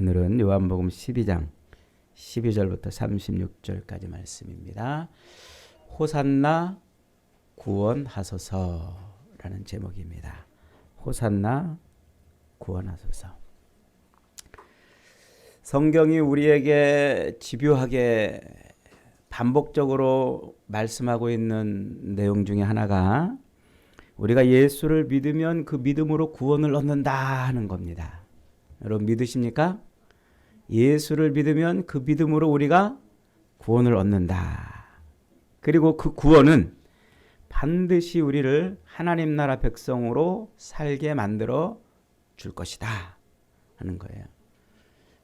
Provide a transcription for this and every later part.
오늘은 요한복음 12장 12절부터 36절까지 말씀입니다. 호산나 구원하소서라는 제목입니다. 호산나 구원하소서. 성경이 우리에게 집요하게 반복적으로 말씀하고 있는 내용 중에 하나가 우리가 예수를 믿으면 그 믿음으로 구원을 얻는다 하는 겁니다. 여러분 믿으십니까? 예수를 믿으면 그 믿음으로 우리가 구원을 얻는다. 그리고 그 구원은 반드시 우리를 하나님 나라 백성으로 살게 만들어 줄 것이다 하는 거예요.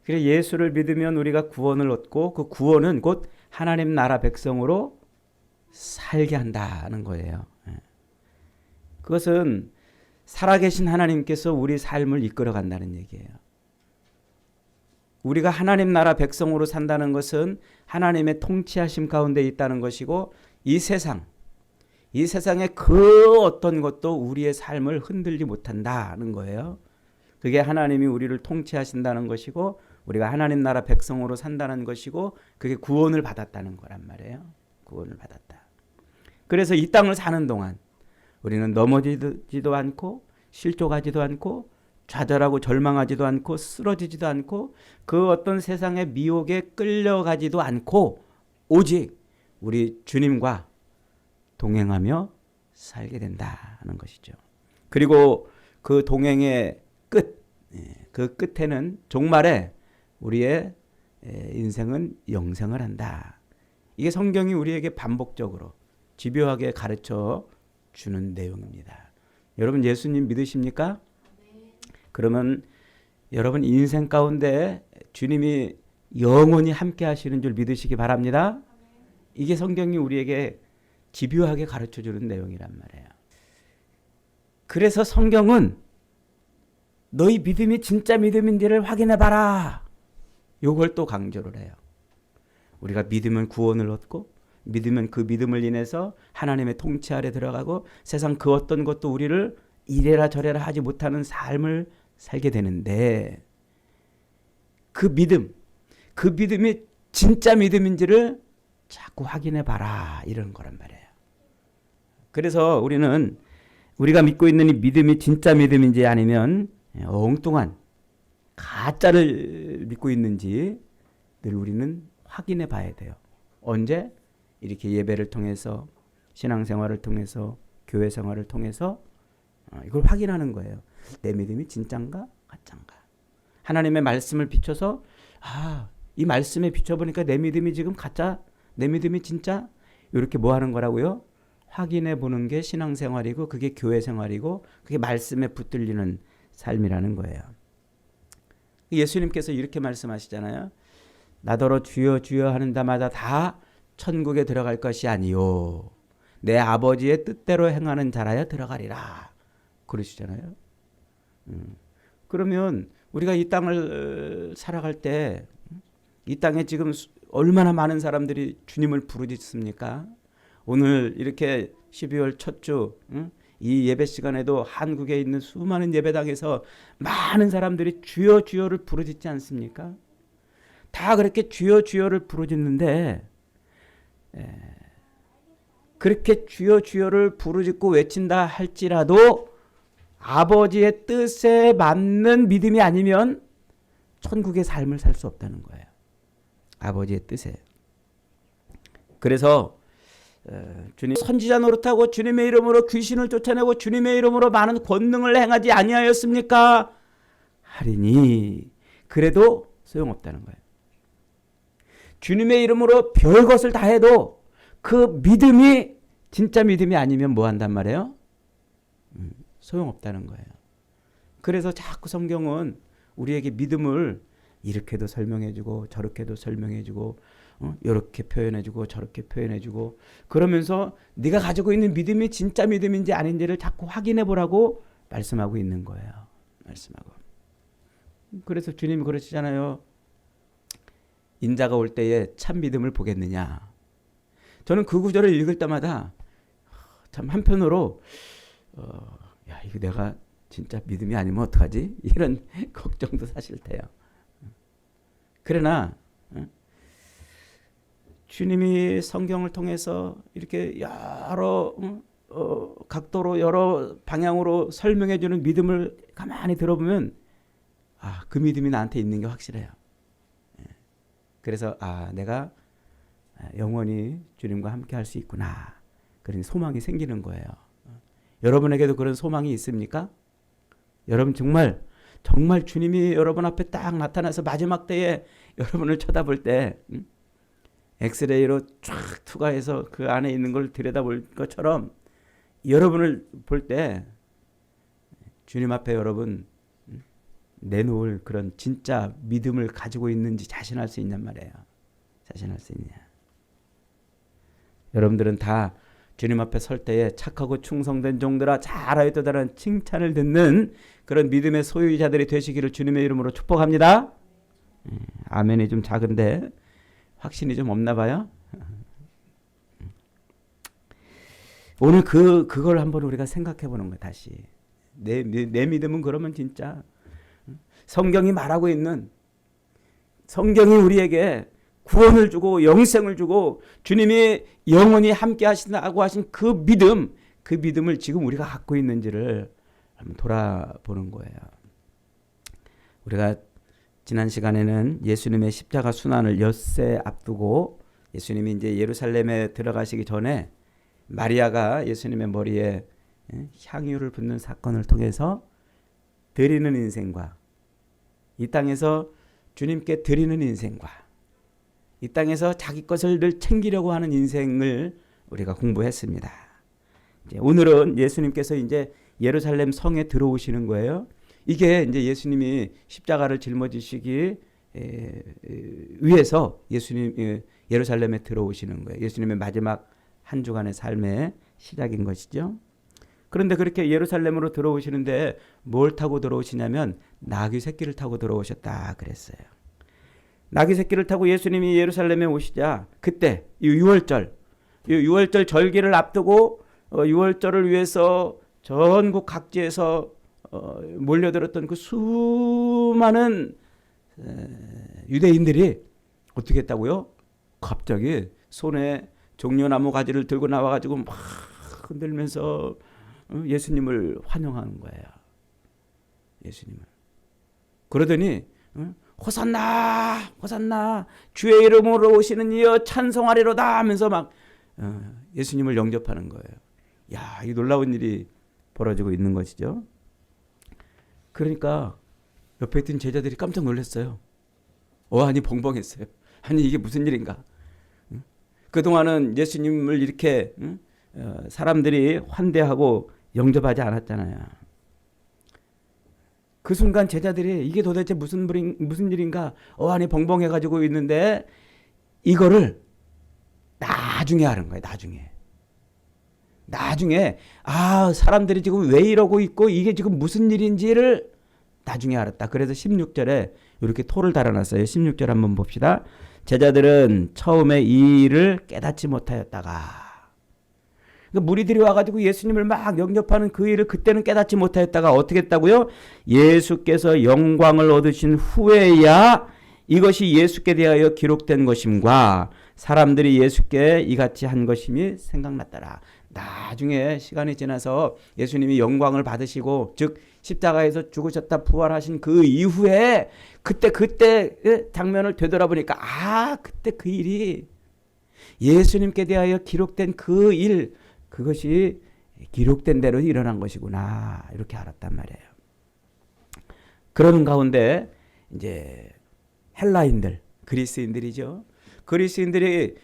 그래서 예수를 믿으면 우리가 구원을 얻고 그 구원은 곧 하나님 나라 백성으로 살게 한다는 거예요. 그것은 살아계신 하나님께서 우리 삶을 이끌어 간다는 얘기예요. 우리가 하나님 나라 백성으로 산다는 것은 하나님의 통치하심 가운데 있다는 것이고 이 세상에 그 어떤 것도 우리의 삶을 흔들지 못한다는 거예요. 그게 하나님이 우리를 통치하신다는 것이고 우리가 하나님 나라 백성으로 산다는 것이고 그게 구원을 받았다는 거란 말이에요. 구원을 받았다. 그래서 이 땅을 사는 동안 우리는 넘어지지도 않고 실족하지도 않고 좌절하고 절망하지도 않고 쓰러지지도 않고 그 어떤 세상의 미혹에 끌려가지도 않고 오직 우리 주님과 동행하며 살게 된다는 것이죠. 그리고 그 동행의 끝, 그 끝에는 종말에 우리의 인생은 영생을 한다. 이게 성경이 우리에게 반복적으로 집요하게 가르쳐 주는 내용입니다. 여러분 예수님 믿으십니까? 그러면 여러분 인생 가운데 주님이 영원히 함께 하시는 줄 믿으시기 바랍니다. 이게 성경이 우리에게 집요하게 가르쳐 주는 내용이란 말이에요. 그래서 성경은 너희 믿음이 진짜 믿음인지를 확인해 봐라. 이걸 또 강조를 해요. 우리가 믿으면 구원을 얻고 믿으면 그 믿음을 인해서 하나님의 통치 아래 들어가고 세상 그 어떤 것도 우리를 이래라 저래라 하지 못하는 삶을 살게 되는데 그 믿음이 진짜 믿음인지를 자꾸 확인해 봐라 이런 거란 말이에요. 그래서 우리는 우리가 믿고 있는 이 믿음이 진짜 믿음인지 아니면 엉뚱한 가짜를 믿고 있는지 늘 우리는 확인해 봐야 돼요. 언제? 이렇게 예배를 통해서 신앙생활을 통해서 교회 생활을 통해서 이걸 확인하는 거예요. 내 믿음이 진짠가 가짠가. 하나님의 말씀을 비춰서 이 말씀에 비춰보니까 내 믿음이 지금 가짜, 내 믿음이 진짜 이렇게 뭐 하는 거라고요? 확인해 보는 게 신앙생활이고 그게 교회 생활이고 그게 말씀에 붙들리는 삶이라는 거예요. 예수님께서 이렇게 말씀하시잖아요. 나더러 주여 주여 하는 자마다 다 천국에 들어갈 것이 아니요 내 아버지의 뜻대로 행하는 자라야 들어가리라 그러시잖아요. 그러면 우리가 이 땅을 살아갈 때 이 땅에 지금 얼마나 많은 사람들이 주님을 부르짖습니까? 오늘 이렇게 12월 첫 주 이 예배 시간에도 한국에 있는 수많은 예배당에서 많은 사람들이 주여 주여를 부르짖지 않습니까? 다 그렇게 주여 주여를 부르짖는데 그렇게 주여 주여를 부르짖고 외친다 할지라도 아버지의 뜻에 맞는 믿음이 아니면 천국의 삶을 살 수 없다는 거예요. 아버지의 뜻에. 그래서 주님 선지자 노릇하고 주님의 이름으로 귀신을 쫓아내고 주님의 이름으로 많은 권능을 행하지 아니하였습니까? 하리니 그래도 소용없다는 거예요. 주님의 이름으로 별것을 다 해도 그 믿음이 진짜 믿음이 아니면 뭐 한단 말이에요? 소용없다는 거예요. 그래서 자꾸 성경은 우리에게 믿음을 이렇게도 설명해주고 저렇게도 설명해주고 이렇게 표현해주고 저렇게 표현해주고 그러면서 네가 가지고 있는 믿음이 진짜 믿음인지 아닌지를 자꾸 확인해보라고 말씀하고 있는 거예요. 말씀하고. 그래서 주님이 그러시잖아요. 인자가 올 때에 참 믿음을 보겠느냐. 저는 그 구절을 읽을 때마다 참 한편으로 이거 내가 진짜 믿음이 아니면 어떡하지? 이런 걱정도 사실 돼요. 그러나 주님이 성경을 통해서 이렇게 여러 각도로 여러 방향으로 설명해 주는 믿음을 가만히 들어보면 그 믿음이 나한테 있는 게 확실해요. 그래서 내가 영원히 주님과 함께 할 수 있구나. 그런 소망이 생기는 거예요. 여러분에게도 그런 소망이 있습니까? 여러분 정말 주님이 여러분 앞에 딱 나타나서 마지막 때에 여러분을 쳐다볼 때 엑스레이로 쫙 투과해서 그 안에 있는 걸 들여다볼 것처럼 여러분을 볼 때 주님 앞에 여러분 내놓을 그런 진짜 믿음을 가지고 있는지 자신할 수 있냔 말이에요. 자신할 수 있냐. 여러분들은 다 주님 앞에 설 때에 착하고 충성된 종들아 잘하였도다라는 칭찬을 듣는 그런 믿음의 소유자들이 되시기를 주님의 이름으로 축복합니다. 아멘이 좀 작은데 확신이 좀 없나 봐요. 오늘 그걸 한번 우리가 생각해 보는 거야. 다시 내 믿음은 그러면 진짜 성경이 말하고 있는, 성경이 우리에게 구원을 주고 영생을 주고 주님이 영원히 함께 하신다고 하신 그 믿음을 지금 우리가 갖고 있는지를 한번 돌아보는 거예요. 우리가 지난 시간에는 예수님의 십자가 순환을 엿새 앞두고 예수님이 이제 예루살렘에 들어가시기 전에 마리아가 예수님의 머리에 향유를 붓는 사건을 통해서 드리는 인생과 이 땅에서 주님께 드리는 인생과 이 땅에서 자기 것을 늘 챙기려고 하는 인생을 우리가 공부했습니다. 이제 오늘은 예수님께서 이제 예루살렘 성에 들어오시는 거예요. 이게 이제 예수님이 십자가를 짊어지시기 위해서 예수님 예루살렘에 들어오시는 거예요. 예수님의 마지막 한 주간의 삶의 시작인 것이죠. 그런데 그렇게 예루살렘으로 들어오시는데 뭘 타고 들어오시냐면 나귀 새끼를 타고 들어오셨다 그랬어요. 나귀 새끼를 타고 예수님이 예루살렘에 오시자 그때 이 6월절 절기를 앞두고 6월절을 위해서 전국 각지에서 몰려들었던 그 수많은 유대인들이 어떻게 했다고요? 갑자기 손에 종려나무 가지를 들고 나와가지고 막 흔들면서 예수님을 환영하는 거예요. 예수님을. 그러더니 호산나 호산나 주의 이름으로 오시는 이여 찬송하리로다 하면서 막 예수님을 영접하는 거예요. 야, 이 놀라운 일이 벌어지고 있는 것이죠. 그러니까 옆에 있던 제자들이 깜짝 놀랐어요. 아니 벙벙했어요. 아니 이게 무슨 일인가. 그동안은 예수님을 이렇게 사람들이 환대하고 영접하지 않았잖아요. 그 순간 제자들이 이게 도대체 무슨 일인가 아니 벙벙해가지고 있는데 이거를 나중에 하는 거예요. 나중에 사람들이 지금 왜 이러고 있고 이게 지금 무슨 일인지를 나중에 알았다. 그래서 16절에 이렇게 토를 달아놨어요. 16절 한번 봅시다. 제자들은 처음에 이 일을 깨닫지 못하였다가 그러니까 무리들이 와가지고 예수님을 막 영접하는 그 일을 그때는 깨닫지 못하였다가 어떻게 했다고요? 예수께서 영광을 얻으신 후에야 이것이 예수께 대하여 기록된 것임과 사람들이 예수께 이같이 한 것임이 생각났더라. 나중에 시간이 지나서 예수님이 영광을 받으시고 즉 십자가에서 죽으셨다 부활하신 그 이후에 그때 장면을 되돌아보니까 그때 그 일이 예수님께 대하여 기록된 그 일 그것이 기록된 대로 일어난 것이구나 이렇게 알았단 말이에요. 그러는 가운데 이제 헬라인들 그리스인들이죠. 그리스인들이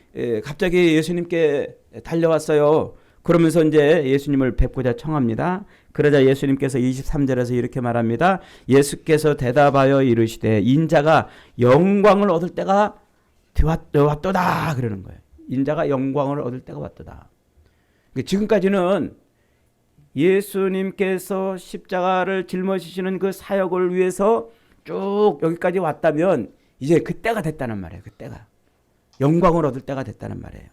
갑자기 예수님께 달려왔어요. 그러면서 이제 예수님을 뵙고자 청합니다. 그러자 예수님께서 23절에서 이렇게 말합니다. 예수께서 대답하여 이르시되 인자가 영광을 얻을 때가 왔도다 그러는 거예요. 인자가 영광을 얻을 때가 왔도다. 지금까지는 예수님께서 십자가를 짊어지시는 그 사역을 위해서 쭉 여기까지 왔다면 이제 그때가 됐다는 말이에요. 그때가 영광을 얻을 때가 됐다는 말이에요.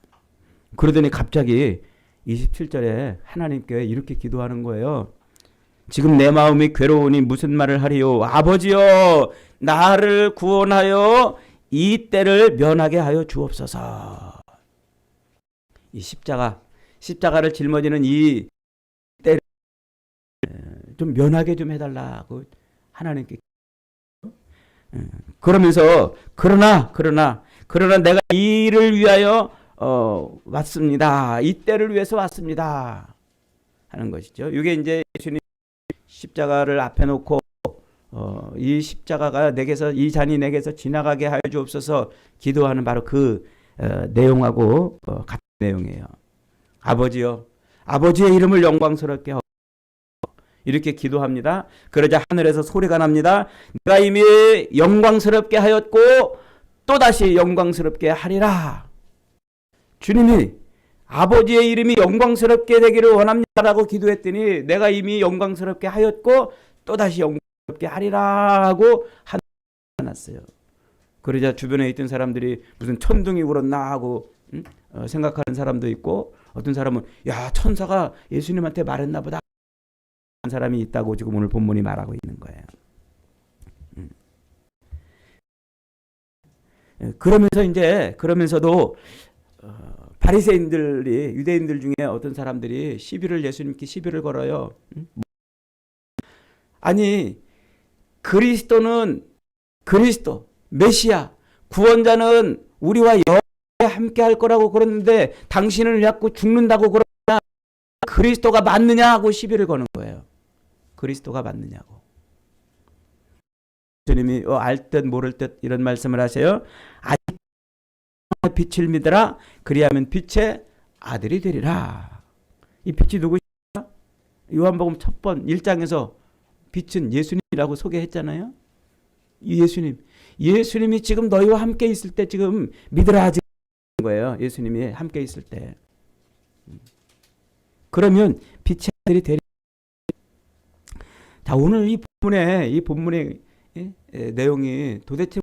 그러더니 갑자기 27절에 하나님께 이렇게 기도하는 거예요. 지금 내 마음이 괴로우니 무슨 말을 하리요. 아버지여 나를 구원하여 이 때를 면하게 하여 주옵소서. 이 십자가를 짊어지는 이 때를 좀 면하게 좀 해달라고 하나님께. 그러면서 그러나 내가 이 일을 위하여 왔습니다. 이 때를 위해서 왔습니다. 하는 것이죠. 이게 이제 예수님 십자가를 앞에 놓고 이 십자가가 내게서, 이 잔이 내게서 지나가게 하여 주옵소서 기도하는 바로 그 내용하고 같은 내용이에요. 아버지여, 아버지의 이름을 영광스럽게 하옵소서. 이렇게 기도합니다. 그러자 하늘에서 소리가 납니다. 내가 이미 영광스럽게 하였고 또다시 영광스럽게 하리라. 주님이 아버지의 이름이 영광스럽게 되기를 원합니다라고 기도했더니 내가 이미 영광스럽게 하였고 또다시 영광스럽게 하리라 하고 하났어요. 그러자 주변에 있던 사람들이 무슨 천둥이 울었나 하고 생각하는 사람도 있고, 어떤 사람은 야, 천사가 예수님한테 말했나 보다 한 사람이 있다고 지금 오늘 본문이 말하고 있는 거예요. 그러면서도 바리새인들이, 유대인들 중에 어떤 사람들이 예수님께 시비를 걸어요. 아니, 그리스도 메시아 구원자는 우리와 영원히 함께 할 거라고 그러는데 당신을 자꾸 죽는다고 그러냐, 그리스도가 맞느냐 하고 시비를 거는 거예요. 그리스도가 맞느냐고. 주님이 알 듯 모를 듯 이런 말씀을 하세요. 아직 빛을 믿으라. 그리하면 빛의 아들이 되리라. 이 빛이 누구시냐? 요한복음 1장에서 빛은 예수님이라고 소개했잖아요. 이 예수님이 지금 너희와 함께 있을 때 지금 믿으라 하는 거예요. 예수님이 함께 있을 때. 그러면 빛의 아들이 되리라. 자, 오늘 이 본문의 내용이 도대체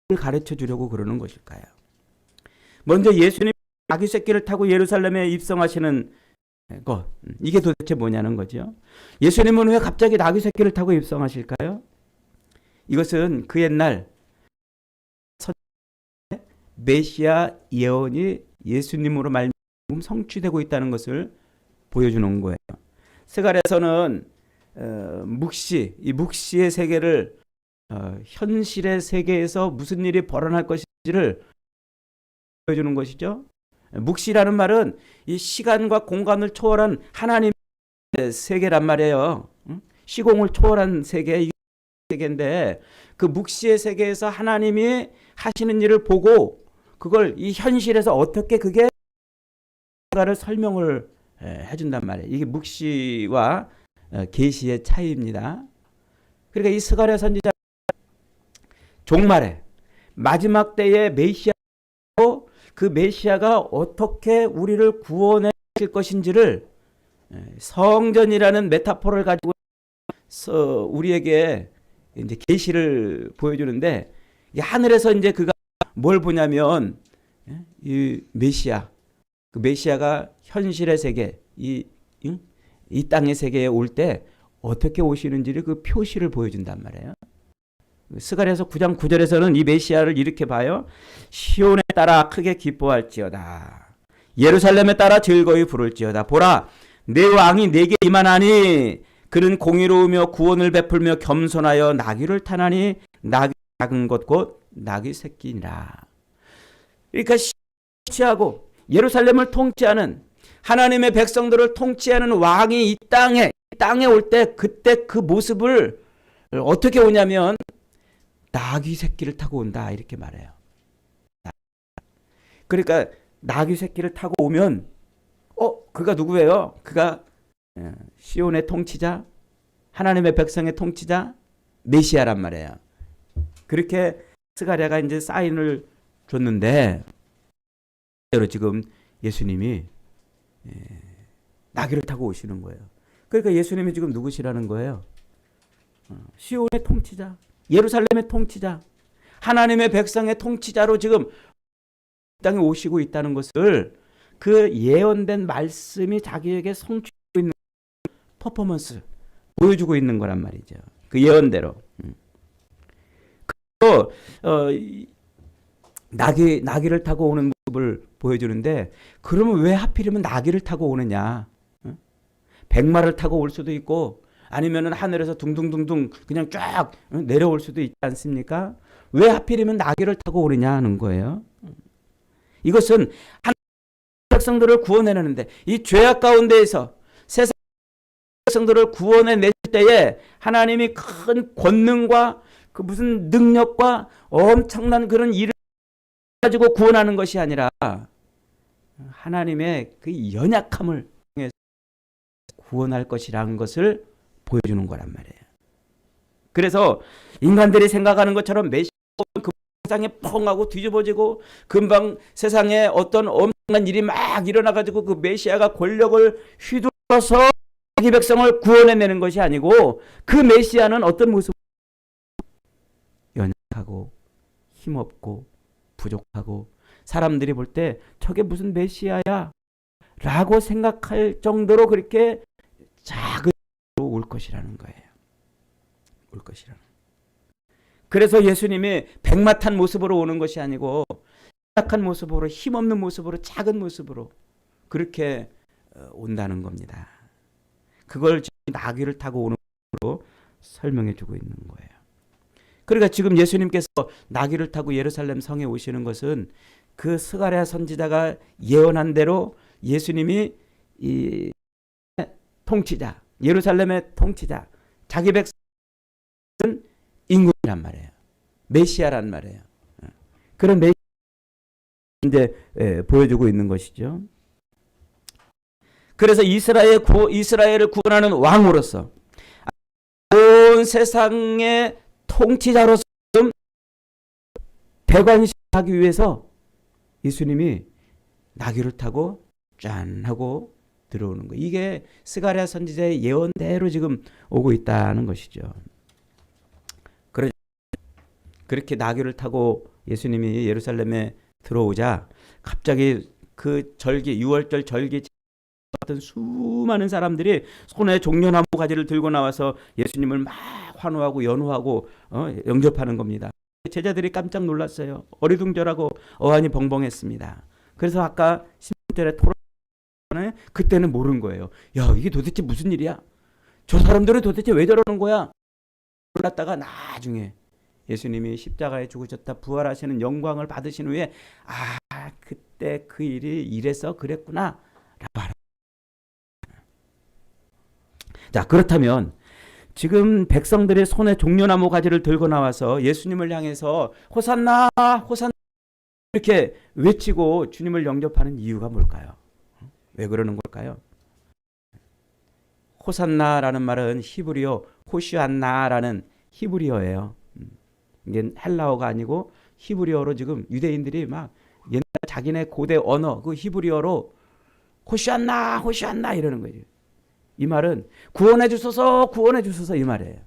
뭘 가르쳐 주려고 그러는 것일까요? 먼저 예수님 아기 새끼를 타고 예루살렘에 입성하시는 것, 이게 도대체 뭐냐는 거죠. 예수님은 왜 갑자기 아기 새끼를 타고 입성하실까요? 이것은 그 옛날 메시아 예언이 예수님으로 말미암아 성취되고 있다는 것을 보여주는 거예요. 스가랴서는 이 묵시의 세계를 현실의 세계에서 무슨 일이 벌어날 것인지를 보여주는 것이죠. 묵시라는 말은 이 시간과 공간을 초월한 하나님의 세계란 말이에요. 시공을 초월한 세계, 이 세계인데 그 묵시의 세계에서 하나님이 하시는 일을 보고 그걸 이 현실에서 어떻게 그게 를 설명을 해준단 말이에요. 이게 묵시와 계시의 차이입니다. 그러니까 이 스가랴 선지자 종말에 마지막 때에 메시아로 그 메시아가 어떻게 우리를 구원해 줄 것인지를 성전이라는 메타포를 가지고 우리에게 이제 계시를 보여주는데, 하늘에서 이제 그가 뭘 보냐면 이 메시아, 그 메시아가 현실의 세계, 이 땅의 세계에 올 때 어떻게 오시는지를 그 표시를 보여준단 말이에요. 스가랴서 9장 9절에서는 이 메시아를 이렇게 봐요. 시온에 따라 크게 기뻐할지어다. 예루살렘에 따라 즐거이 부를지어다. 보라, 내 왕이 내게 임하나니 그는 공의로우며 구원을 베풀며 겸손하여 나귀를 타나니 나귀 작은 것 곧 나귀 새끼니라. 그러니까 통치하고 예루살렘을 통치하는, 하나님의 백성들을 통치하는 왕이 이 땅에 올 때 그때 그 모습을 어떻게 오냐면 나귀 새끼를 타고 온다 이렇게 말해요. 그러니까 나귀 새끼를 타고 오면 그가 누구예요? 그가 시온의 통치자, 하나님의 백성의 통치자 메시아란 말이에요. 그렇게 스가랴가 이제 사인을 줬는데 지금 예수님이 나귀를 타고 오시는 거예요. 그러니까 예수님이 지금 누구시라는 거예요? 시온의 통치자, 예루살렘의 통치자, 하나님의 백성의 통치자로 지금 땅에 오시고 있다는 것을 그 예언된 말씀이 자기에게 성취되고 있는 퍼포먼스 보여주고 있는 거란 말이죠. 그 예언대로. 나귀를 타고 오는 모습을 보여주는데, 그러면 왜 하필이면 나귀를 타고 오느냐? 백마를 타고 올 수도 있고 아니면은 하늘에서 둥둥둥둥 그냥 쫙 내려올 수도 있지 않습니까? 왜 하필이면 나귀를 타고 오느냐 하는 거예요. 이것은 한 백성들을 구원해내는데, 이 죄악 가운데에서 세상 백성들을 구원해낼 때에 하나님이 큰 권능과 그 무슨 능력과 엄청난 그런 일을 가지고 구원하는 것이 아니라 하나님의 그 연약함을 통해서 구원할 것이라는 것을 보여주는 거란 말이에요. 그래서 인간들이 생각하는 것처럼 메시아가 그 세상에 펑하고 뒤집어지고 금방 세상에 어떤 엄청난 일이 막 일어나가지고 그 메시아가 권력을 휘둘러서 자기 백성을 구원해내는 것이 아니고, 그 메시아는 어떤 모습? 연약하고 힘없고 부족하고, 사람들이 볼 때 저게 무슨 메시아야 라고 생각할 정도로 그렇게 작은 올 것이라는 거예요. 올 것이라는. 그래서 예수님이 백마 탄 모습으로 오는 것이 아니고 약한 모습으로, 힘없는 모습으로, 작은 모습으로 그렇게 온다는 겁니다. 그걸 나귀를 타고 오는 것으로 설명해 주고 있는 거예요. 그러니까 지금 예수님께서 나귀를 타고 예루살렘 성에 오시는 것은 그 스가랴 선지자가 예언한 대로 예수님이 이 통치자, 예루살렘의 통치자, 자기 백성은 임금이란 말이에요. 메시아란 말이에요. 그런 메시아 이제 보여주고 있는 것이죠. 그래서 이스라엘을 구원하는 왕으로서, 온 세상의 통치자로서 대관식하기 위해서 예수님이 나귀를 타고 짠 하고 들어오는 거예요. 이게 스가랴 선지자의 예언대로 지금 오고 있다는 것이죠. 그렇게 나귀를 타고 예수님이 예루살렘에 들어오자 갑자기 그 절기, 6월절 절기 같은 수많은 사람들이 손에 종려나무 가지를 들고 나와서 예수님을 막 환호하고 연호하고 영접하는 겁니다. 제자들이 깜짝 놀랐어요. 어리둥절하고 어안이 벙벙했습니다. 그래서 아까 16절에 토론에 그때는 모른 거예요. 야, 이게 도대체 무슨 일이야? 저 사람들은 도대체 왜 저러는 거야? 몰랐다가 나중에 예수님이 십자가에 죽으셨다 부활하시는 영광을 받으신 후에, 아, 그때 그 일이 이래서 그랬구나 라고 알아. 자, 그렇다면 지금 백성들의 손에 종려나무 가지를 들고 나와서 예수님을 향해서 호산나 호산나 이렇게 외치고 주님을 영접하는 이유가 뭘까요? 왜 그러는 걸까요? 호산나라는 말은 히브리어 호시안나라는 히브리어예요. 이게 헬라어가 아니고 히브리어로 지금 유대인들이 막 옛날 자기네 고대 언어 그 히브리어로 호시안나 호시안나 이러는 거예요. 이 말은 구원해 주소서 구원해 주소서 이 말이에요.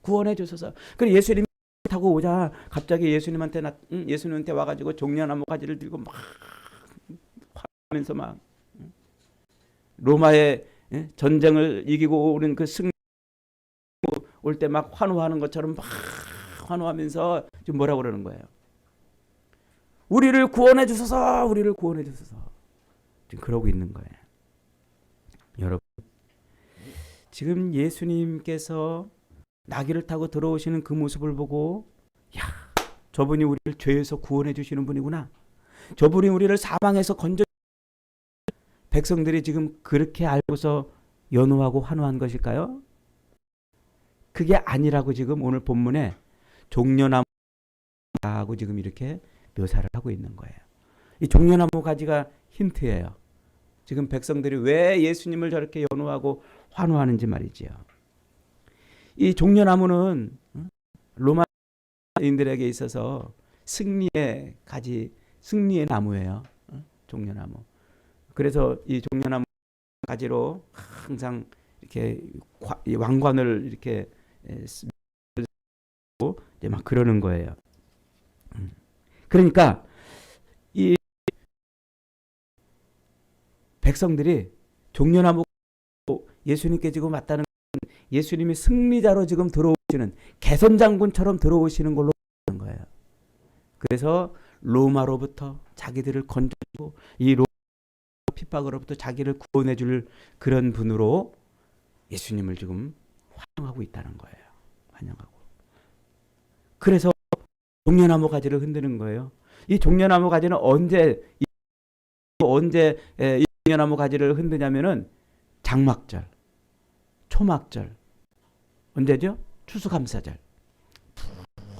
구원해 주소서. 그리고 예수님이 타고 오자 갑자기 예수님한테 와가지고 종려나무 가지를 들고 막 화면서 막 로마의 전쟁을 이기고 오는 그 승리 올 때 막 환호하는 것처럼 막 환호하면서 지금 뭐라고 그러는 거예요? 우리를 구원해 주소서, 우리를 구원해 주소서. 지금 그러고 있는 거예요. 여러분, 지금 예수님께서 나귀를 타고 들어오시는 그 모습을 보고, 야, 저분이 우리를 죄에서 구원해 주시는 분이구나. 저분이 우리를 사망에서 건져. 백성들이 지금 그렇게 알고서 연호하고 환호한 것일까요? 그게 아니라고 지금 오늘 본문에 종려나무라고 지금 이렇게 묘사를 하고 있는 거예요. 이 종려나무 가지가 힌트예요. 지금 백성들이 왜 예수님을 저렇게 연호하고 환호하는지 말이지요. 이 종려나무는 로마인들에게 있어서 승리의 가지, 승리의 나무예요. 종려나무. 그래서 이 종려나무 가지로 항상 이렇게 왕관을 이렇게 쓰고 이제 막 그러는 거예요. 그러니까 이 백성들이 종려나무 예수님께 지금 왔다는 예수님이 승리자로 지금 들어오시는 개선장군처럼 들어오시는 걸로 보는 거예요. 그래서 로마로부터 자기들을 건져주고 이 로마 핍박으로부터 자기를 구원해 줄 그런 분으로 예수님을 지금 환영하고 있다는 거예요. 환영하고. 그래서 종려나무 가지를 흔드는 거예요. 이 종려나무 가지는 언제 이 종려나무 가지를 흔드냐면은 장막절, 초막절, 언제죠? 추수감사절.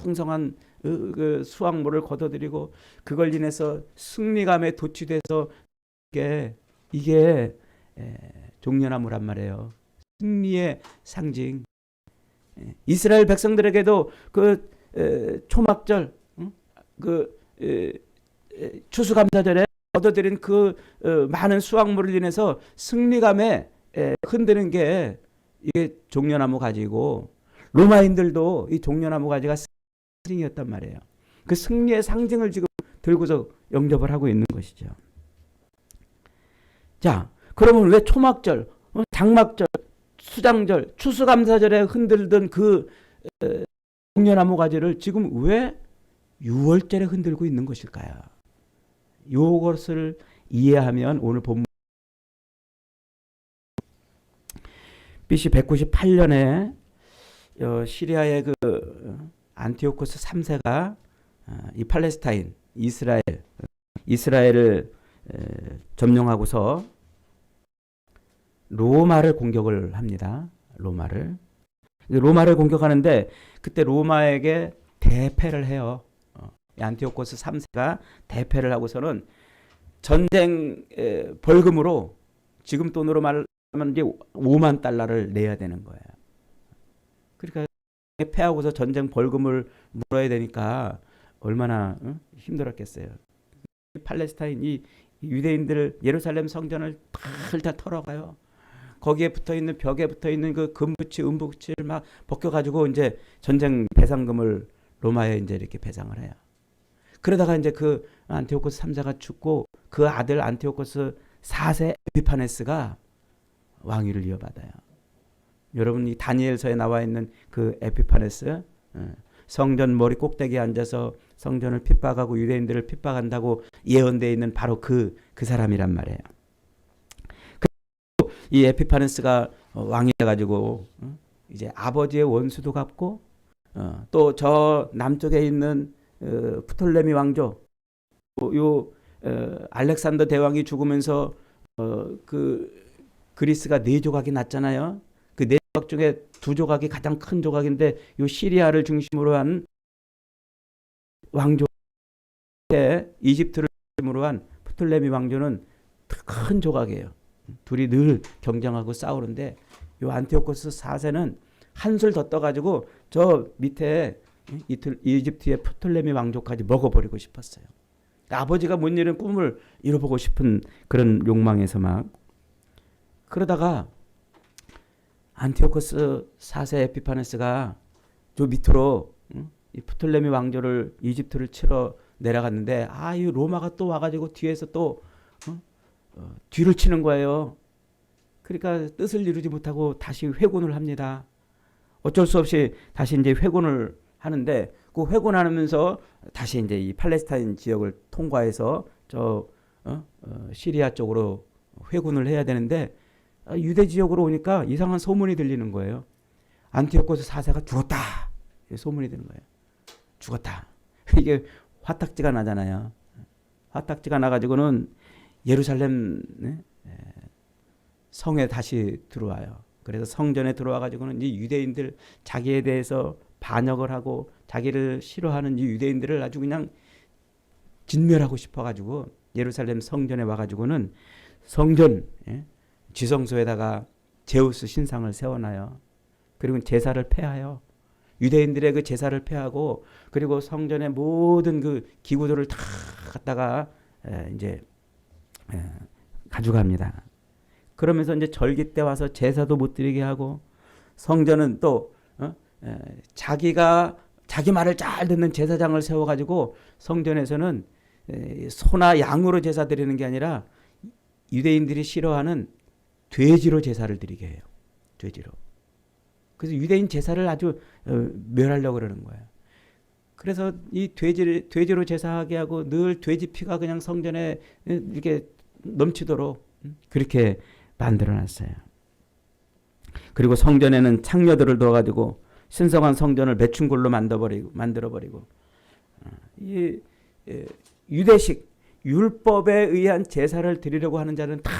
풍성한 그 수확물을 거둬들이고 그걸 인해서 승리감에 도취돼서 이게 종려나무란 말이에요. 승리의 상징. 이스라엘 백성들에게도 그 초막절, 그 추수감사절에 얻어들인 그 많은 수확물을 인해서 승리감에 흔드는 게 이게 종려나무 가지고, 로마인들도 이 종려나무 가지가 상징이었단 말이에요. 그 승리의 상징을 지금 들고서 영접을 하고 있는 것이죠. 자, 그러면 왜 초막절, 장막절, 수장절, 추수감사절에 흔들던 그 종려나무 가지를 지금 왜 6월절에 흔들고 있는 것일까요? 이것을 이해하면 오늘 본문 BC 198년에 시리아의 그 안티오코스 3세가 이 팔레스타인, 이스라엘을 점령하고서 로마를 공격을 합니다. 로마를 공격하는데 그때 로마에게 대패를 해요. 안티오코스 3세가 대패를 하고서는 전쟁 벌금으로 지금 돈으로 말하면 이제 5만 달러를 내야 되는 거예요. 그러니까 패하고서 전쟁 벌금을 물어야 되니까 얼마나 힘들었겠어요. 팔레스타인 이 유대인들 예루살렘 성전을 다 털어가요. 거기에 붙어있는 벽에 붙어있는 그 금붙이 은붙이를 막 벗겨가지고 이제 전쟁 배상금을 로마에 이제 이렇게 배상을 해요. 그러다가 이제 그 안티오코스 3세가 죽고 그 아들 안티오코스 4세 에피파네스가 왕위를 이어받아요. 여러분 이 다니엘서에 나와 있는 그 에피파네스, 성전 머리 꼭대기에 앉아서 성전을 핍박하고 유대인들을 핍박한다고 예언되어 있는 바로 그 사람이란 말이에요. 이 에피파네스가 왕이 돼가지고 이제 아버지의 원수도 갚고 또 저 남쪽에 있는 프톨레미 왕조, 요 알렉산더 대왕이 죽으면서 그 그리스가 4조각이 났잖아요. 그 4조각 중에 2조각이 가장 큰 조각인데 요 시리아를 중심으로 한 왕조 때 이집트를 중심으로 한 프톨레미 왕조는 큰 조각이에요. 둘이 늘 경쟁하고 싸우는데 요 안티오코스 4세는 한술 더 떠가지고 저 밑에 이집트의 프톨레미 왕조까지 먹어버리고 싶었어요. 아버지가 못 이룬 꿈을 이뤄보고 싶은 그런 욕망에서 막 그러다가 안티오코스 4세 에피파네스가 저 밑으로 이 프톨레미 왕조를 이집트를 치러 내려갔는데 이 로마가 또 와가지고 뒤에서 또 뒤를 치는 거예요. 그러니까 뜻을 이루지 못하고 다시 회군을 합니다. 어쩔 수 없이 다시 이제 회군을 하는데 그 회군하면서 다시 이제 이 팔레스타인 지역을 통과해서 저 시리아 쪽으로 회군을 해야 되는데 유대 지역으로 오니까 이상한 소문이 들리는 거예요. 안티오코스 4세가 죽었다. 소문이 드는 거예요. 죽었다. 이게 화딱지가 나잖아요. 화딱지가 나가지고는 예루살렘 성에 다시 들어와요. 그래서 성전에 들어와 가지고는 이 유대인들 자기에 대해서 반역을 하고 자기를 싫어하는 이 유대인들을 아주 그냥 진멸하고 싶어 가지고 예루살렘 성전에 와 가지고는 성전 지성소에다가 제우스 신상을 세워놔요. 그리고 제사를 폐하여 유대인들의 그 제사를 폐하고 그리고 성전의 모든 그 기구들을 다 갖다가 이제 가져갑니다. 그러면서 이제 절기 때 와서 제사도 못 드리게 하고 성전은 또 자기 말을 잘 듣는 제사장을 세워가지고 성전에서는 소나 양으로 제사 드리는 게 아니라 유대인들이 싫어하는 돼지로 제사를 드리게 해요. 돼지로. 그래서 유대인 제사를 아주 멸하려고 그러는 거예요. 그래서 이 돼지로 제사하게 하고 늘 돼지 피가 그냥 성전에 이렇게 넘치도록 그렇게 만들어놨어요. 그리고 성전에는 창녀들을 넣어가지고 신성한 성전을 매춘골로 만들어버리고 이 유대식 율법에 의한 제사를 드리려고 하는 자는 다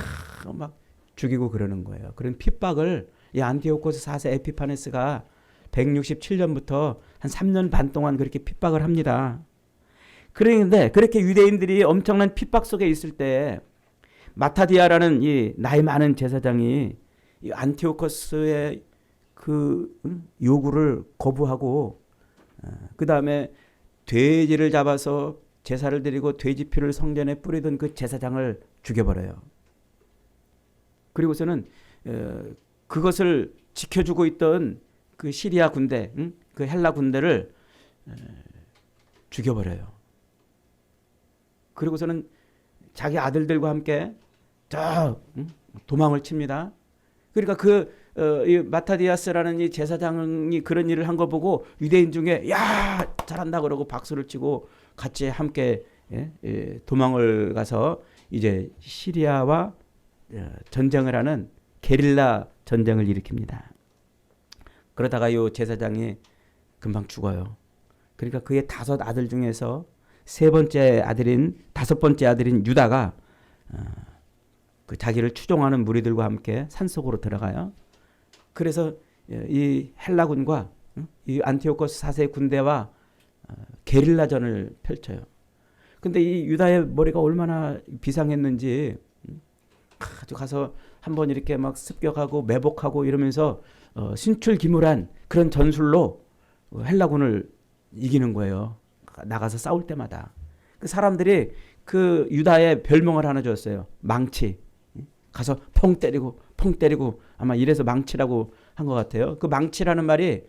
막 죽이고 그러는 거예요. 그런 핍박을 이 안티오코스 4세 에피파네스가 167년부터 한 3년 반 동안 그렇게 핍박을 합니다. 그런데 그렇게 유대인들이 엄청난 핍박 속에 있을 때 마타디아라는 이 나이 많은 제사장이 이 안티오코스의 그 요구를 거부하고 그 다음에 돼지를 잡아서 제사를 드리고 돼지 피를 성전에 뿌리던 그 제사장을 죽여버려요. 그리고서는 그것을 지켜주고 있던 그 시리아 군대, 그 헬라 군대를 죽여버려요. 그리고서는 자기 아들들과 함께 도망을 칩니다. 그러니까 이 마타디아스라는 이 제사장이 그런 일을 한 거 보고 유대인 중에 야 잘한다 그러고 박수를 치고 같이 함께 도망을 가서 이제 시리아와 전쟁을 하는 게릴라 전쟁을 일으킵니다. 그러다가 이 제사장이 금방 죽어요. 그러니까 그의 5 아들 중에서 5 번째 아들인 유다가 그 자기를 추종하는 무리들과 함께 산속으로 들어가요. 그래서 이 헬라군과 이 안티오코스 4세 군대와 게릴라전을 펼쳐요. 근데 이 유다의 머리가 얼마나 비상했는지 아주 가서 한번 이렇게 막 습격하고 매복하고 이러면서 신출기물한 그런 전술로 헬라군을 이기는 거예요. 나가서 싸울 때마다. 그 사람들이 그 유다의 별명을 하나 줬어요. 망치. 가서 펑 때리고 아마 이래서 망치라고 한 것 같아요. 그 망치라는 말이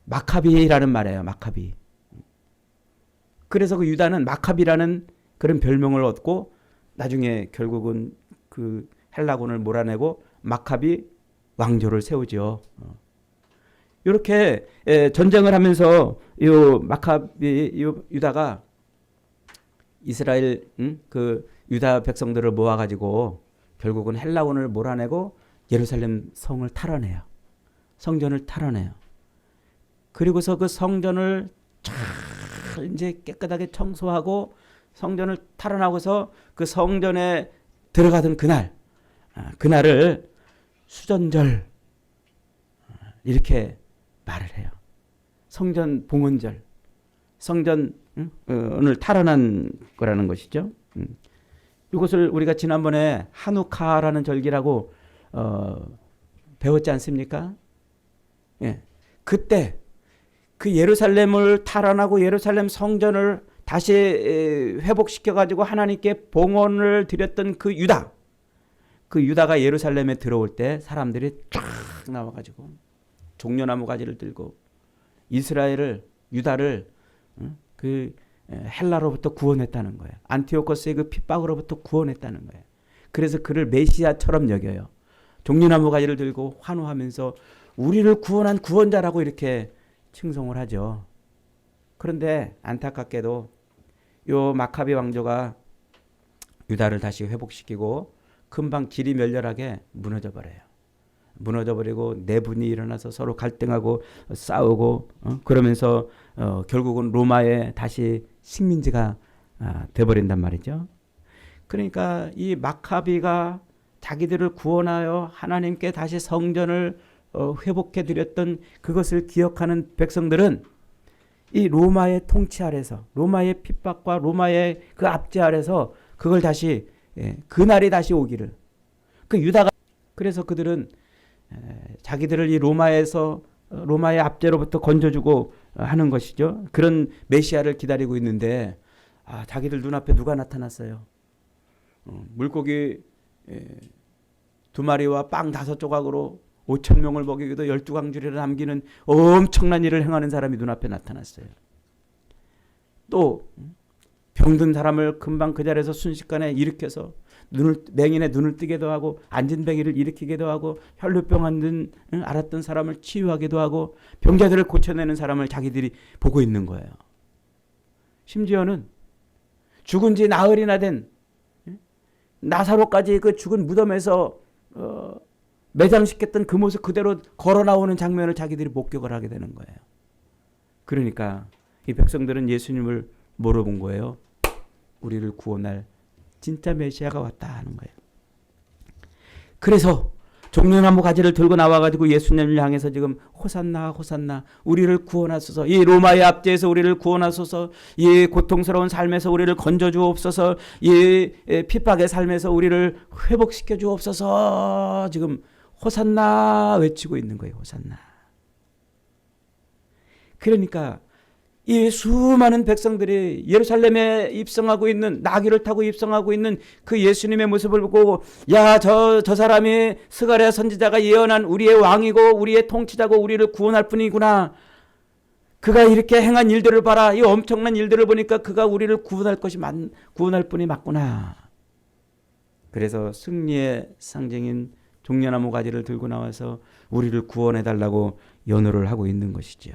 마카비라는 말이에요. 마카비. 그래서 그 유다는 마카비라는 그런 별명을 얻고 나중에 결국은 그 헬라군을 몰아내고 마카비 왕조를 세우죠. 이렇게 전쟁을 하면서 요 마카비 유다가 이스라엘 그 유다 백성들을 모아가지고 결국은 헬라군을 몰아내고 예루살렘 성을 탈환해요. 성전을 탈환해요. 그리고서 그 성전을 잘 이제 깨끗하게 청소하고 성전을 탈환하고서 그 성전에 들어가던 그날을 수전절 이렇게 말을 해요. 성전 봉헌절, 성전을 탈환한 거라는 것이죠. 이것을 우리가 지난번에 하누카라는 절기라고 배웠지 않습니까? 예. 그때 그 예루살렘을 탈환하고 예루살렘 성전을 다시 회복시켜가지고 하나님께 봉헌을 드렸던 그 유다가 예루살렘에 들어올 때 사람들이 쫙 나와가지고 종려나무 가지를 들고 유다를 그 헬라로부터 구원했다는 거예요. 안티오코스의 그 핍박으로부터 구원했다는 거예요. 그래서 그를 메시아처럼 여겨요. 종려나무 가지를 들고 환호하면서 우리를 구원한 구원자라고 이렇게 칭송을 하죠. 그런데 안타깝게도 요 마카비 왕조가 유다를 다시 회복시키고 금방 지리멸렬하게 무너져 버려요. 무너져 버리고 내분이 일어나서 서로 갈등하고 싸우고 그러면서 결국은 로마에 다시 식민지가 돼버린단 말이죠. 그러니까 이 마카비가 자기들을 구원하여 하나님께 다시 성전을 회복해 드렸던 그것을 기억하는 백성들은 이 로마의 통치 아래서 로마의 핍박과 로마의 그 압제 아래서 그걸 다시 그날이 다시 오기를 그 유다가 그래서 그들은 자기들을 이 로마의 압제로부터 건져주고 하는 것이죠. 그런 메시아를 기다리고 있는데 자기들 눈앞에 누가 나타났어요. 물고기 2마리와 빵 5조각으로 5,000명을 먹이기도 12광주리를 남기는 엄청난 일을 행하는 사람이 눈앞에 나타났어요. 또 병든 사람을 금방 그 자리에서 순식간에 일으켜서 맹인의 눈을 뜨게도 하고 안진뱅이를 일으키기도 하고 혈루병 앓았던 사람을 치유하기도 하고 병자들을 고쳐내는 사람을 자기들이 보고 있는 거예요. 심지어는 죽은 지 나흘이나 된 나사로까지 그 죽은 무덤에서 매장시켰던 그 모습 그대로 걸어 나오는 장면을 자기들이 목격을 하게 되는 거예요. 그러니까 이 백성들은 예수님을 뭐로 본 거예요? 우리를 구원할 진짜 메시아가 왔다 하는 거예요. 그래서 종려나무 가지를 들고 나와가지고 예수님을 향해서 지금 호산나 호산나 우리를 구원하소서, 이 로마의 압제에서 우리를 구원하소서, 이 고통스러운 삶에서 우리를 건져 주옵소서, 이 핍박의 삶에서 우리를 회복시켜 주옵소서, 지금 호산나 외치고 있는 거예요. 호산나. 그러니까 이 수많은 백성들이 예루살렘에 입성하고 있는, 나귀를 타고 입성하고 있는 그 예수님의 모습을 보고, 야, 저 사람이 스가랴 선지자가 예언한 우리의 왕이고 우리의 통치자고 우리를 구원할 분이구나. 그가 이렇게 행한 일들을 봐라. 이 엄청난 일들을 보니까 그가 우리를 구원할 분이 맞구나. 그래서 승리의 상징인 종려나무 가지를 들고 나와서 우리를 구원해달라고 연호를 하고 있는 것이죠.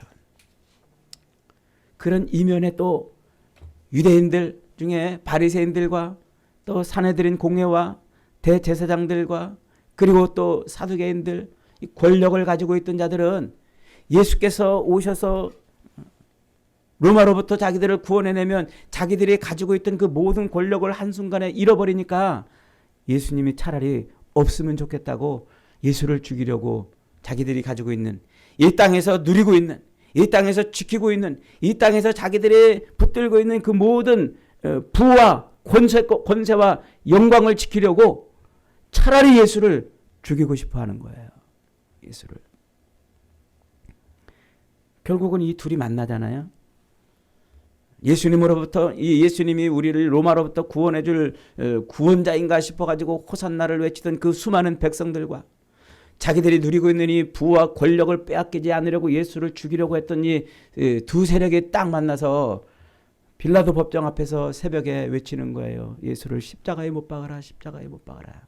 그런 이면에 또 유대인들 중에 바리새인들과 또 사내들인 공회와 대제사장들과 그리고 또 사두개인들, 이 권력을 가지고 있던 자들은 예수께서 오셔서 로마로부터 자기들을 구원해내면 자기들이 가지고 있던 그 모든 권력을 한순간에 잃어버리니까 예수님이 차라리 없으면 좋겠다고 예수를 죽이려고 자기들이 가지고 있는, 이 땅에서 누리고 있는, 이 땅에서 지키고 있는, 이 땅에서 자기들이 붙들고 있는 그 모든 부와 권세와 영광을 지키려고 차라리 예수를 죽이고 싶어 하는 거예요. 예수를. 결국은 이 둘이 만나잖아요. 예수님이 우리를 로마로부터 구원해 줄 구원자인가 싶어가지고 호산나를 외치던 그 수많은 백성들과 자기들이 누리고 있는 이 부와 권력을 빼앗기지 않으려고 예수를 죽이려고 했던 이 두 세력이 딱 만나서 빌라도 법정 앞에서 새벽에 외치는 거예요. 예수를 십자가에 못 박아라, 십자가에 못 박아라.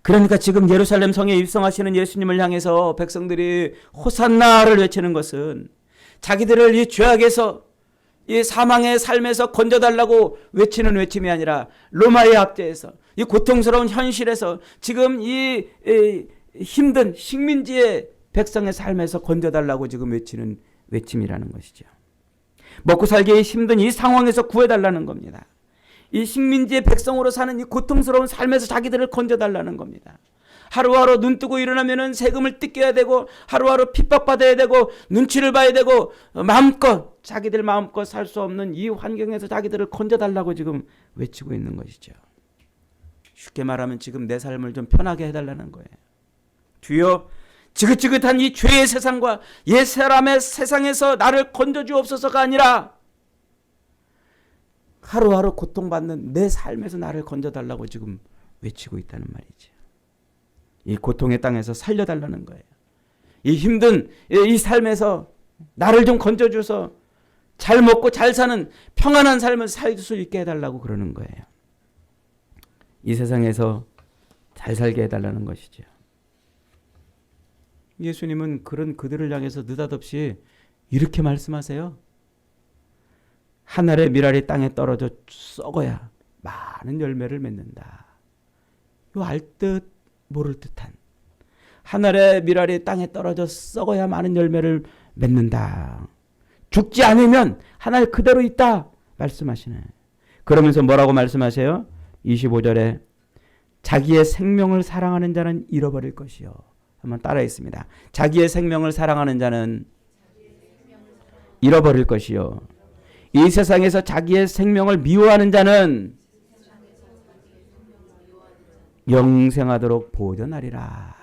그러니까 지금 예루살렘 성에 입성하시는 예수님을 향해서 백성들이 호산나를 외치는 것은 자기들을 이 죄악에서, 이 사망의 삶에서 건져달라고 외치는 외침이 아니라 로마의 압제에서, 이 고통스러운 현실에서 지금 이 힘든 식민지의 백성의 삶에서 건져달라고 지금 외치는 외침이라는 것이죠. 먹고 살기 힘든 이 상황에서 구해달라는 겁니다. 이 식민지의 백성으로 사는 이 고통스러운 삶에서 자기들을 건져달라는 겁니다. 하루하루 눈 뜨고 일어나면은 세금을 뜯겨야 되고, 하루하루 핍박받아야 되고, 눈치를 봐야 되고, 자기들 마음껏 살 수 없는 이 환경에서 자기들을 건져달라고 지금 외치고 있는 것이죠. 쉽게 말하면 지금 내 삶을 좀 편하게 해달라는 거예요. 주여, 지긋지긋한 이 죄의 세상과 옛 사람의 세상에서 나를 건져주옵소서가 아니라 하루하루 고통받는 내 삶에서 나를 건져달라고 지금 외치고 있다는 말이죠. 이 고통의 땅에서 살려달라는 거예요. 이 힘든 이 삶에서 나를 좀 건져줘서 잘 먹고 잘 사는 평안한 삶을 살 수 있게 해달라고 그러는 거예요. 이 세상에서 잘 살게 해달라는 것이죠. 예수님은 그런 그들을 향해서 느닷없이 이렇게 말씀하세요. 하늘의 밀알이 땅에 떨어져 썩어야 많은 열매를 맺는다. 요 알 듯 모를 듯한, 하늘의 밀알이 땅에 떨어져 썩어야 많은 열매를 맺는다. 죽지 않으면 하늘 그대로 있다 말씀하시네. 그러면서 뭐라고 말씀하세요? 25절에 자기의 생명을 사랑하는 자는 잃어버릴 것이요. 한번 따라했습니다. 자기의 생명을 사랑하는 자는 잃어버릴 것이요. 이 세상에서 자기의 생명을 미워하는 자는 영생하도록 보존하리라.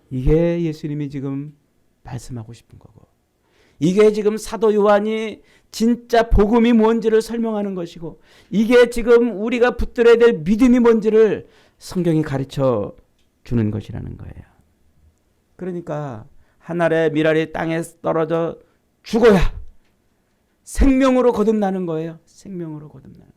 이게 예수님이 지금 말씀하고 싶은 거고, 이게 지금 사도 요한이 진짜 복음이 뭔지를 설명하는 것이고, 이게 지금 우리가 붙들어야 될 믿음이 뭔지를 성경이 가르쳐 주는 것이라는 거예요. 그러니까 하늘의 밀알이 땅에 떨어져 죽어야 생명으로 거듭나는 거예요. 생명으로 거듭나는.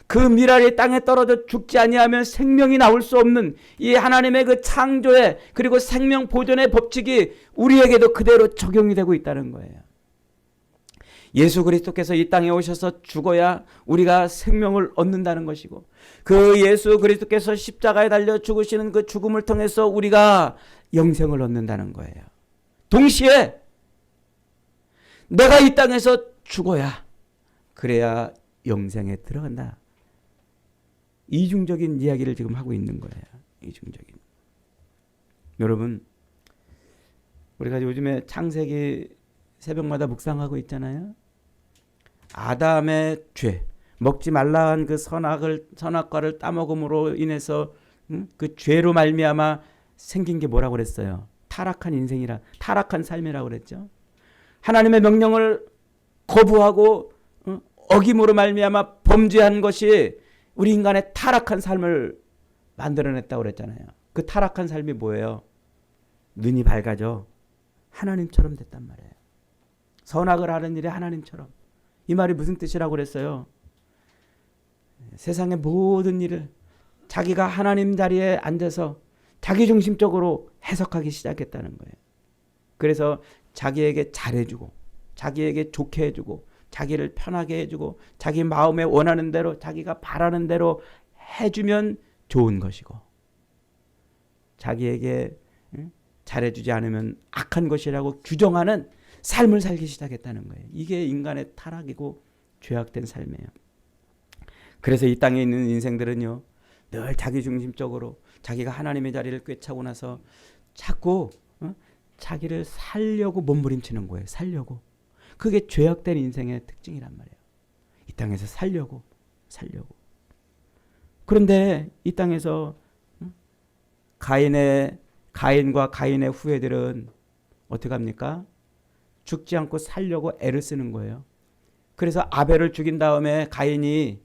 그 미랄이 땅에 떨어져 죽지 아니하면 생명이 나올 수 없는 이 하나님의 그 창조의 그리고 생명 보존의 법칙이 우리에게도 그대로 적용이 되고 있다는 거예요. 예수 그리스도께서 이 땅에 오셔서 죽어야 우리가 생명을 얻는다는 것이고, 그 예수 그리스도께서 십자가에 달려 죽으시는 그 죽음을 통해서 우리가 영생을 얻는다는 거예요. 동시에 내가 이 땅에서 죽어야, 그래야 영생에 들어간다. 이중적인 이야기를 지금 하고 있는 거예요. 이중적인. 여러분, 우리가 요즘에 창세기 새벽마다 묵상하고 있잖아요. 아담의 죄, 먹지 말라 한 그 선악과를 따먹음으로 인해서 그 죄로 말미암아 생긴 게 뭐라고 그랬어요? 타락한 인생이라, 타락한 삶이라고 그랬죠. 하나님의 명령을 거부하고 어김으로 말미암아 범죄한 것이 우리 인간의 타락한 삶을 만들어냈다고 그랬잖아요. 그 타락한 삶이 뭐예요? 눈이 밝아져 하나님처럼 됐단 말이에요. 선악을 하는 일이 하나님처럼. 이 말이 무슨 뜻이라고 그랬어요? 세상의 모든 일을 자기가 하나님 자리에 앉아서 자기중심적으로 해석하기 시작했다는 거예요. 그래서 자기에게 잘해주고, 자기에게 좋게 해주고, 자기를 편하게 해주고, 자기 마음에 원하는 대로, 자기가 바라는 대로 해주면 좋은 것이고, 자기에게 잘해주지 않으면 악한 것이라고 규정하는 삶을 살기 시작했다는 거예요. 이게 인간의 타락이고 죄악된 삶이에요. 그래서 이 땅에 있는 인생들은요, 늘 자기중심적으로 자기가 하나님의 자리를 꿰차고 나서 자꾸 자기를 살려고 몸부림치는 거예요. 살려고. 그게 죄악된 인생의 특징이란 말이에요. 이 땅에서 살려고. 그런데 이 땅에서 가인과 가인의 후예들은 어떻게 합니까? 죽지 않고 살려고 애를 쓰는 거예요. 그래서 아벨을 죽인 다음에 가인이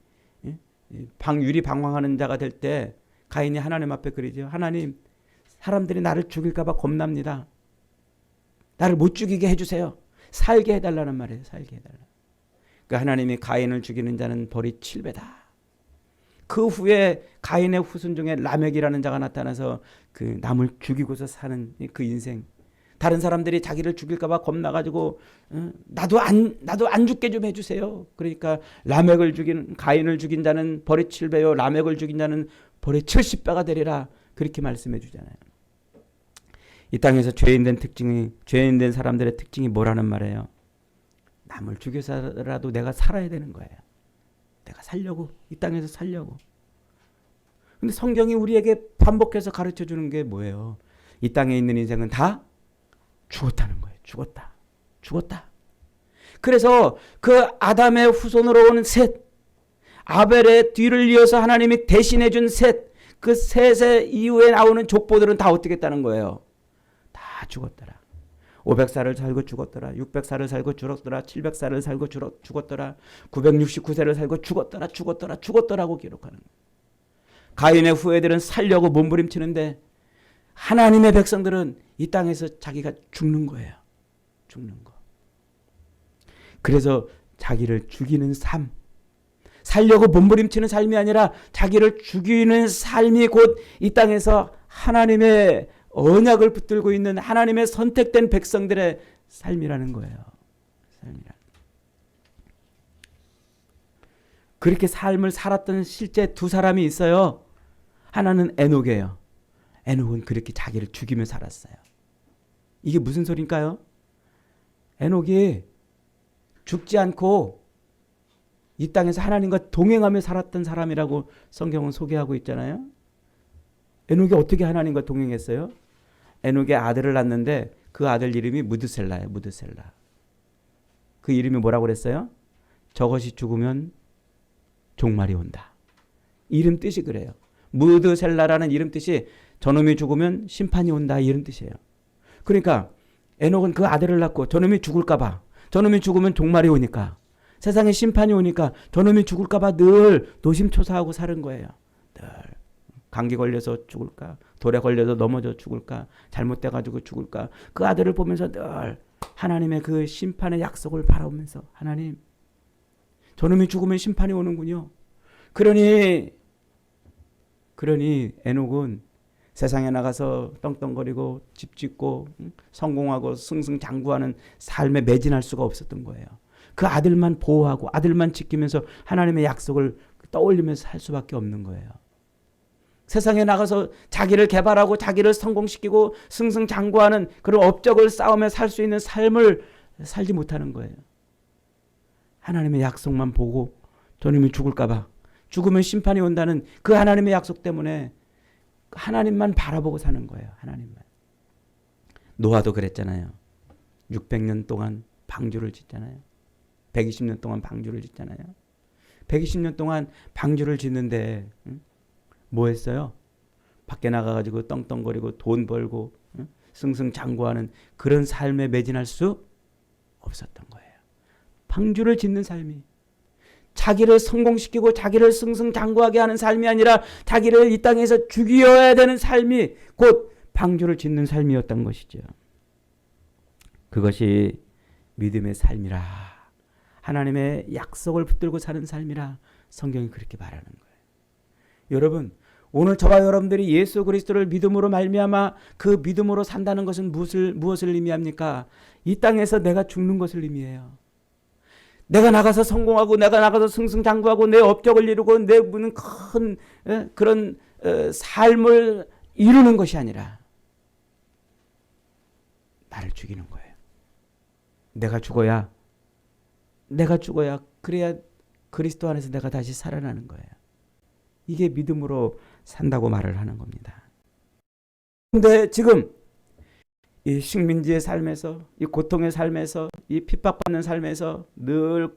유리방황하는 자가 될 때 가인이 하나님 앞에 그러죠. 하나님, 사람들이 나를 죽일까 봐 겁납니다. 나를 못 죽이게 해주세요. 살게 해달라는 말이에요. 살게 해달라. 그러니까 하나님이 가인을 죽이는 자는 벌이 7배다. 그 후에 가인의 후손 중에 라멕이라는 자가 나타나서 그 남을 죽이고서 사는 그 인생. 다른 사람들이 자기를 죽일까 봐 겁나가지고 나도 안 죽게 좀 해주세요. 그러니까 가인을 죽인 자는 벌이 7배요. 라멕을 죽인 자는 벌이 70배가 되리라. 그렇게 말씀해 주잖아요. 이 땅에서 죄인 된 사람들의 특징이 뭐라는 말이에요? 남을 죽여서라도 내가 살아야 되는 거예요. 내가 살려고, 이 땅에서 살려고. 근데 성경이 우리에게 반복해서 가르쳐 주는 게 뭐예요? 이 땅에 있는 인생은 다 죽었다는 거예요. 죽었다. 그래서 그 아담의 후손으로 오는 셋, 아벨의 뒤를 이어서 하나님이 대신해 준 셋, 그 셋의 이후에 나오는 족보들은 다 어떻게 했다는 거예요? 다 죽었더라. 500살을 살고 죽었더라. 600살을 살고 죽었더라. 700살을 살고 죽었더라. 969세를 살고 죽었더라고 기록하는 거예요. 가인의 후예들은 살려고 몸부림치는데 하나님의 백성들은 이 땅에서 자기가 죽는 거예요. 죽는 거. 그래서 자기를 죽이는 삶, 살려고 몸부림치는 삶이 아니라 자기를 죽이는 삶이 곧 이 땅에서 하나님의 언약을 붙들고 있는 하나님의 선택된 백성들의 삶이라는 거예요. 그렇게 삶을 살았던 실제 두 사람이 있어요. 하나는 에녹이에요. 에녹은 그렇게 자기를 죽이며 살았어요. 이게 무슨 소린가요? 에녹이 죽지 않고 이 땅에서 하나님과 동행하며 살았던 사람이라고 성경은 소개하고 있잖아요. 에녹이 어떻게 하나님과 동행했어요? 에녹의 아들을 낳는데 그 아들 이름이 무드셀라예요. 무드셀라. 그 이름이 뭐라고 그랬어요? 저것이 죽으면 종말이 온다. 이름 뜻이 그래요. 무드셀라라는 이름 뜻이 저놈이 죽으면 심판이 온다, 이런 뜻이에요. 그러니까 에녹은 그 아들을 낳고 저놈이 죽을까 봐, 저놈이 죽으면 종말이 오니까, 세상에 심판이 오니까 저놈이 죽을까 봐 늘 노심초사하고 사는 거예요. 늘 감기 걸려서 죽을까, 돌에 걸려서 넘어져 죽을까, 잘못돼가지고 죽을까, 그 아들을 보면서 늘 하나님의 그 심판의 약속을 바라보면서 하나님, 저놈이 죽으면 심판이 오는군요. 그러니 에녹은 세상에 나가서 떵떵거리고 집 짓고 성공하고 승승장구하는 삶에 매진할 수가 없었던 거예요. 그 아들만 보호하고 아들만 지키면서 하나님의 약속을 떠올리면서 살 수밖에 없는 거예요. 세상에 나가서 자기를 개발하고 자기를 성공시키고 승승장구하는 그런 업적을 쌓으며 살 수 있는 삶을 살지 못하는 거예요. 하나님의 약속만 보고 저놈이 죽을까 봐, 죽으면 심판이 온다는 그 하나님의 약속 때문에 하나님만 바라보고 사는 거예요. 하나님만. 노아도 그랬잖아요. 600년 동안 방주를 짓잖아요. 120년 동안 방주를 짓잖아요. 120년 동안 방주를 짓는데 뭐 했어요? 밖에 나가가지고 떵떵거리고 돈 벌고 승승장구하는 그런 삶에 매진할 수 없었던 거예요. 방주를 짓는 삶이, 자기를 성공시키고 자기를 승승장구하게 하는 삶이 아니라 자기를 이 땅에서 죽여야 되는 삶이 곧 방주를 짓는 삶이었던 것이죠. 그것이 믿음의 삶이라, 하나님의 약속을 붙들고 사는 삶이라 성경이 그렇게 말하는 거예요. 여러분, 오늘 저와 여러분들이 예수 그리스도를 믿음으로 말미암아 그 믿음으로 산다는 것은 무엇을 의미합니까? 이 땅에서 내가 죽는 것을 의미해요. 내가 나가서 성공하고 내가 나가서 승승장구하고 내 업적을 이루고 내 무슨 큰 그런 삶을 이루는 것이 아니라 나를 죽이는 거예요. 내가 죽어야 그래야 그리스도 안에서 내가 다시 살아나는 거예요. 이게 믿음으로 산다고 말을 하는 겁니다. 그런데 지금 이 식민지의 삶에서, 이 고통의 삶에서, 이 핍박받는 삶에서 늘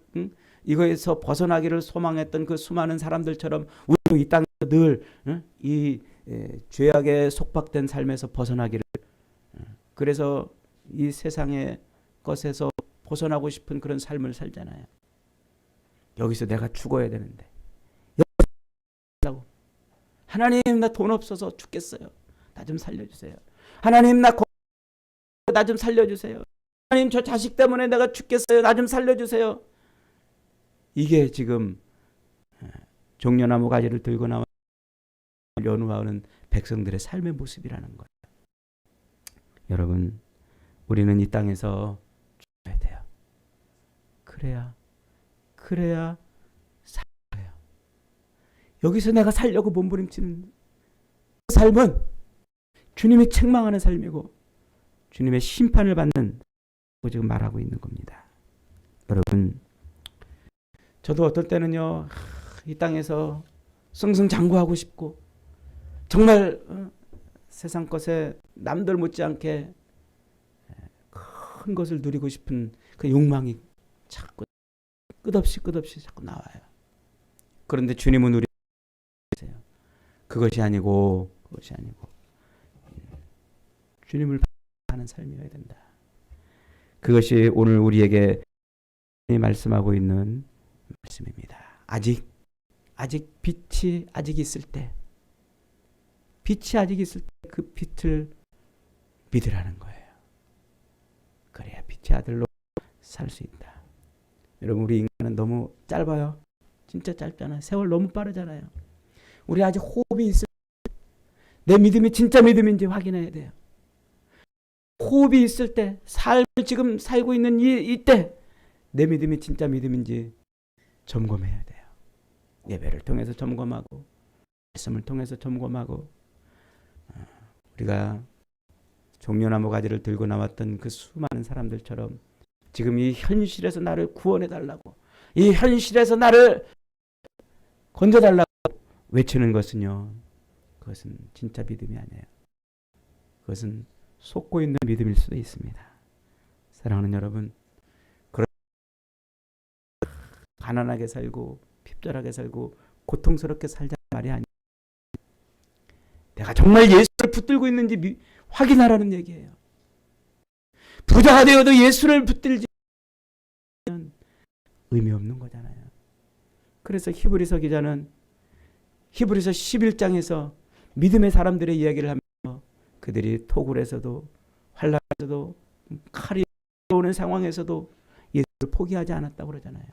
이거에서 벗어나기를 소망했던 그 수많은 사람들처럼 우리도 이 땅에서 늘 이 죄악에 속박된 삶에서 벗어나기를, 그래서 이 세상의 것에서 벗어나고 싶은 그런 삶을 살잖아요. 여기서 내가 죽어야 되는데, 하나님 나 돈 없어서 죽겠어요. 나 좀 살려주세요. 하나님 나 좀 살려주세요. 하나님 저 자식 때문에 내가 죽겠어요. 나 좀 살려주세요. 이게 지금 종려나무 가지를 들고 나와 연우하는 백성들의 삶의 모습이라는 거예요. 여러분, 우리는 이 땅에서 죽어야 돼요. 그래야 살아요. 여기서 내가 살려고 몸부림치는 삶은 주님이 책망하는 삶이고 주님의 심판을 받는 지금 말하고 있는 겁니다. 여러분, 저도 어떨 때는요, 이 땅에서 승승장구하고 싶고 정말 세상 것에 남들 못지않게 큰 것을 누리고 싶은 그 욕망이 자꾸 끝없이 자꾸 나와요. 그런데 주님은 우리 그것이 아니고 주님을 하는 삶이어야 된다. 그것이 오늘 우리에게 말씀하고 있는 말씀입니다. 아직 빛이 아직 있을 때, 그 빛을 믿으라는 거예요. 그래야 빛의 아들로 살 수 있다. 여러분, 우리 인간은 너무 짧아요. 진짜 짧잖아요. 세월 너무 빠르잖아요. 우리 아직 호흡이 있을 때, 내 믿음이 진짜 믿음인지 확인해야 돼요. 호흡이 있을 때, 삶을 지금 살고 있는 이때 내 믿음이 진짜 믿음인지 점검해야 돼요. 예배를 통해서 점검하고 말씀을 통해서 점검하고, 우리가 종려나무 가지를 들고 나왔던 그 수많은 사람들처럼 지금 이 현실에서 나를 구원해달라고, 이 현실에서 나를 건져달라고 외치는 것은요, 그것은 진짜 믿음이 아니에요. 그것은 속고 있는 믿음일 수도 있습니다. 사랑하는 여러분, 그런 가난하게 살고 핍절하게 살고 고통스럽게 살자는 말이 아니에요. 내가 정말 예수를 붙들고 있는지 확인하라는 얘기예요. 부자가 되어도 예수를 붙들지 않으면 의미 없는 거잖아요. 그래서 히브리서 기자는 히브리서 11장에서 믿음의 사람들의 이야기를 하면서 그들이 토굴에서도 환난에서도 칼이 오는 상황에서도 예수를 포기하지 않았다고 그러잖아요.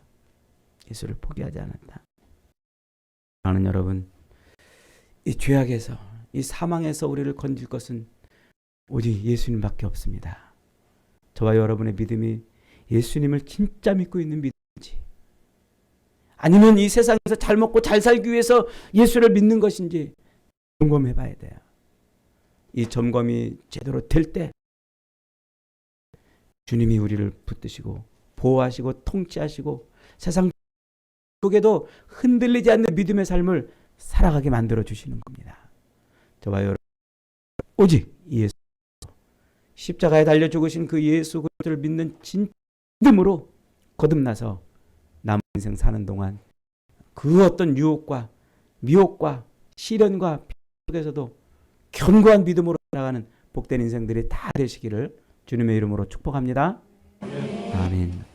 예수를 포기하지 않았다. 사랑하는 여러분, 이 죄악에서, 이 사망에서 우리를 건질 것은 오직 예수님밖에 없습니다. 저와 여러분의 믿음이 예수님을 진짜 믿고 있는 믿음인지, 아니면 이 세상에서 잘 먹고 잘 살기 위해서 예수를 믿는 것인지 점검해 봐야 돼요. 이 점검이 제대로 될 때 주님이 우리를 붙드시고 보호하시고 통치하시고 세상 속에도 흔들리지 않는 믿음의 삶을 살아가게 만들어 주시는 겁니다. 저와 여러분, 오직 예수, 십자가에 달려 죽으신 그 예수 그리스도를 믿는 진짜 믿음으로 거듭나서 남은 인생 사는 동안 그 어떤 유혹과 미혹과 시련과 핍박 속에서도 견고한 믿음으로 살아가는 복된 인생들이 다 되시기를 주님의 이름으로 축복합니다. 아멘.